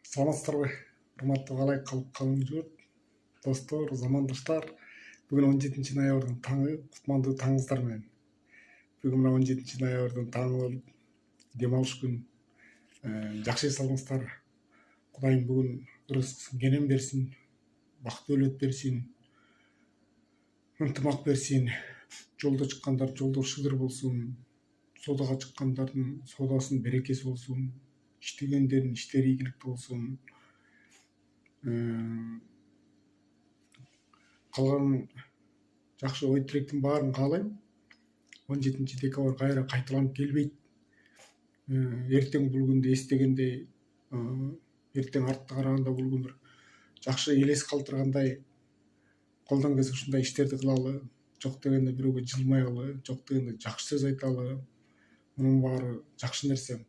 Саламатсыздарбы, урматтуу калай калың журт, достор, замандаштар. Бүгүн 17 ноябрдын таңы, кутмандуу таңыңыздар менен. Бүгүн мына 17 ноябрдын таңы болуп, дем алыш күн. Жакшы салыңыздар. Кудайым бүгүн ырыскысын кенен берсин, бактылуу өлөт берсин, ынтымак берсин. Жолдо чыккандар жолдор шыдыр болсун, соодага чыккандардын соодасынын берекеси болсун, иштегендердин иштери ийгиликтүү болсун. Калган жакшы ой тилектин баарын каалайм. 17 декабрь кайра кайталанып келбейт. Эртең бул күндү эстегендей, эртең артта караганда бул күн бир жакшы элес калтыргандай, колдон келсе ушундай иштерди кылалы, жок дегенде бирөөгө жылмайлы, жок дегенде жакшы сөз айталы. Мунун баары жакшы нерсе.